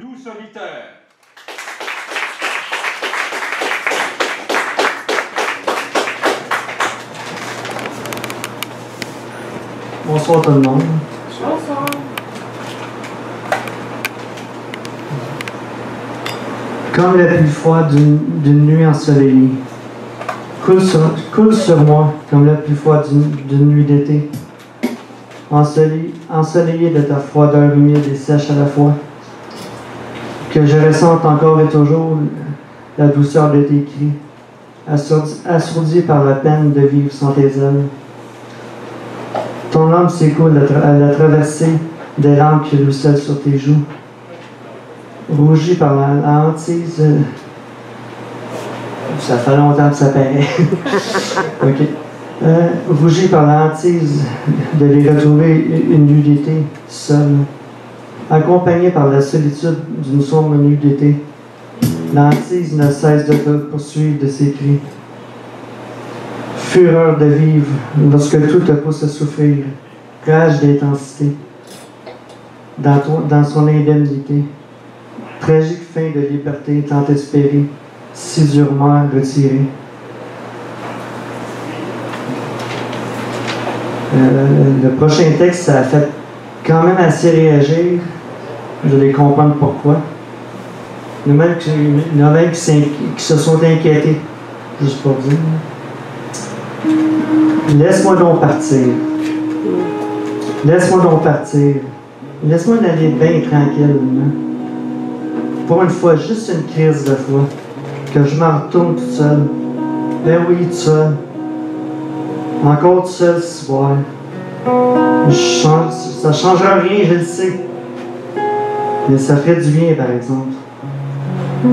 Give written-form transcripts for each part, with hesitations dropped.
Loup solitaire. Bonsoir tout le monde. Bonsoir. Comme la pluie froide d'une nuit ensoleillée, coule sur moi comme la pluie froide d'une nuit d'été, ensoleillée de ta froideur humide et sèche à la fois, que je ressente encore et toujours la douceur de tes cris, assourdi par la peine de vivre sans tes ailes. Ton âme s'écoule à la traversée des larmes qui ruissellent sur tes joues. Rougi par la hantise. Ça fait longtemps que ça paraît. OK. Rougi par la hantise de les retrouver une nuit d'été, seul. Accompagné par la solitude d'une sombre nuit d'été. La hantise ne cesse de te poursuivre de ses cris. Fureur de vivre lorsque tout te pousse à souffrir. Rage d'intensité. Dans son indemnité. Tragique fin de liberté tant espérée, si durement retirée. Le prochain texte, ça a fait quand même assez réagir. Je vais comprendre pourquoi. Il y en a même qui se sont inquiétés, juste pour dire. Laisse-moi donc partir. Laisse-moi donc partir. Laisse-moi aller bien tranquille. Pour une fois, juste une crise de foi, que je m'en retourne toute seule. Ben oui, toute seule. Encore toute seule ce soir. Ça ne changera rien, je le sais. Mais ça ferait du bien, par exemple.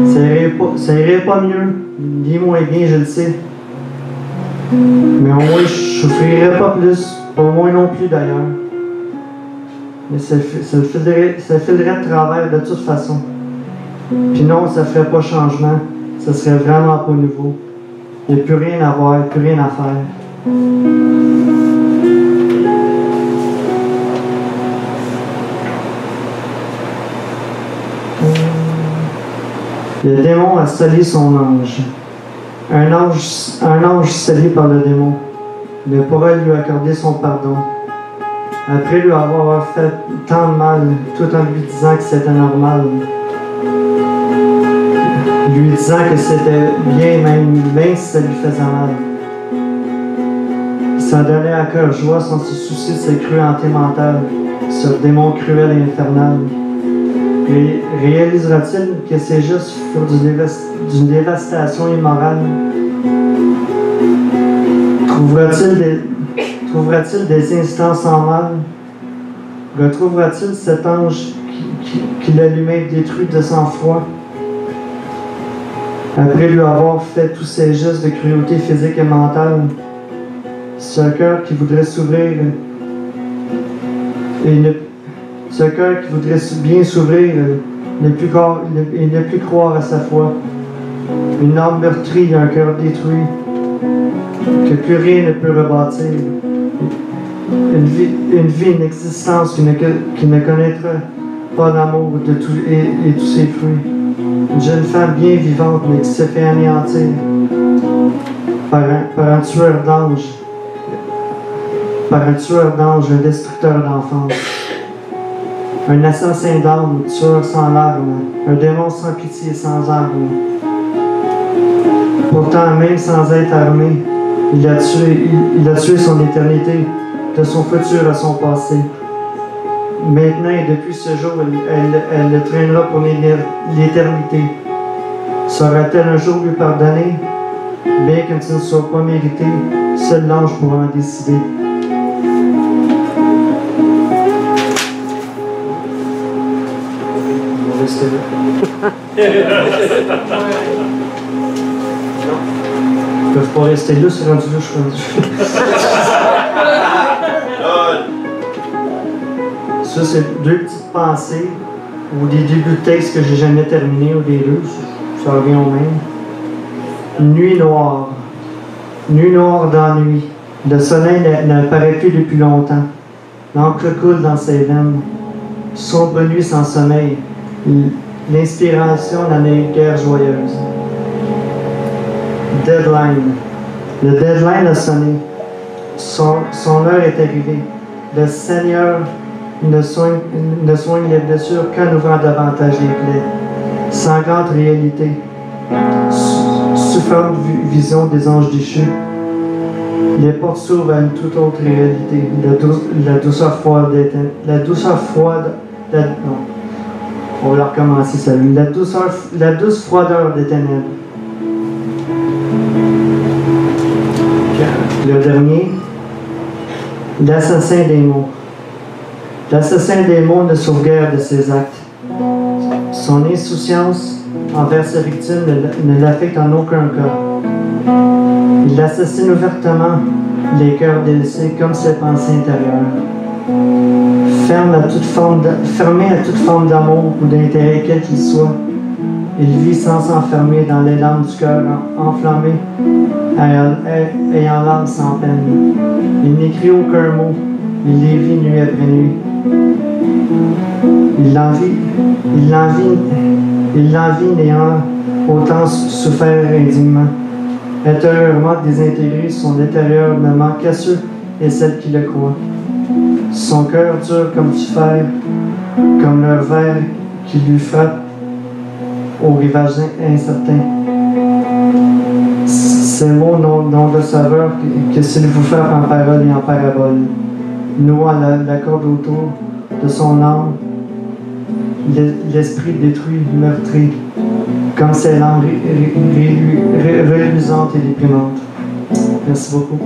Ça irait pas mieux, ni moins bien, je le sais. Mais au moins, je souffrirais pas plus, pas moins non plus d'ailleurs. Mais ça filerait de travers de toute façon. Puis non, ça ne ferait pas changement. Ça serait vraiment pas nouveau. Il n'y a plus rien à voir, plus rien à faire. Le démon a scellé son ange. Un ange scellé par le démon ne pourra lui accorder son pardon. Après lui avoir fait tant de mal, tout en lui disant que c'était normal. Lui disant que c'était bien, même si ça lui faisait mal. Il s'en donnait à cœur joie sans se soucier de ses cruautés mentales, ce démon cruel et infernal. Réalisera-t-il que c'est juste d'une dévastation immorale? Trouvera-t-il des instants sans mal? Retrouvera-t-il cet ange qui l'allumait détruit de sang-froid? Après lui avoir fait tous ces gestes de cruauté physique et mentale, ce cœur qui voudrait s'ouvrir ce cœur qui voudrait bien s'ouvrir ne plus croire à sa foi. Une âme meurtrie, un cœur détruit, que plus rien ne peut rebâtir. Une vie, une existence qui ne connaîtra pas d'amour et tous ses fruits. Une jeune femme bien vivante, mais qui se fait anéantir par un tueur d'anges, un destructeur d'enfance. Un assassin d'âme, tueur sans larmes, un démon sans pitié et sans armes. Pourtant, même sans être armé, il a tué son éternité, de son futur à son passé. Maintenant et depuis ce jour, elle le traînera pour l'éternité. Sera-t-elle un jour lui pardonner? Bien que ce ne soit pas mérité, seul l'ange pourra en décider. Ils peuvent pas rester là, c'est rendu là, je suis rendu. Ça, c'est deux petites pensées ou des débuts de texte que j'ai jamais terminés ou des deux, ça revient au même. Nuit noire. Nuit noire d'ennui. Le soleil n'apparaît plus depuis longtemps. L'encre coule dans ses veines. Sombre nuit sans sommeil. l'inspiration dans les guerres joyeuses. Deadline. Le deadline a sonné. Son heure est arrivée. Le Seigneur ne soigne les blessures qu'en ouvrant davantage les plaies. Sanglante réalité. Souffrante vision des anges déchus. Les portes s'ouvrent à une toute autre réalité. La douceur froide non. On va recommencer ça. La douce froideur des ténèbres. Le dernier, l'assassin des mots. L'assassin des mots ne sauve guère de ses actes. Son insouciance envers sa victime ne l'affecte en aucun cas. Il assassine ouvertement les cœurs délaissés comme ses pensées intérieures. Fermé à toute forme d'amour ou d'intérêt quel qu'il soit, il vit sans s'enfermer dans les larmes du cœur enflammé, ayant l'âme sans peine. Il n'écrit aucun mot, il les vit nuit après nuit. Il l'envie n'ayant autant souffert indignement. Intérieurement désintégré, son intérieur ne manque qu'à ceux et celles qui le croient. Son cœur dur comme du fer, comme leur verre qui lui frappe au rivage incertain. Ces mots n'ont de saveur que s'ils vous frappent en parole et en parabole, nouant la corde autour de son âme, l'esprit détruit, meurtri, comme ces langues reluisantes et déprimantes. Merci beaucoup.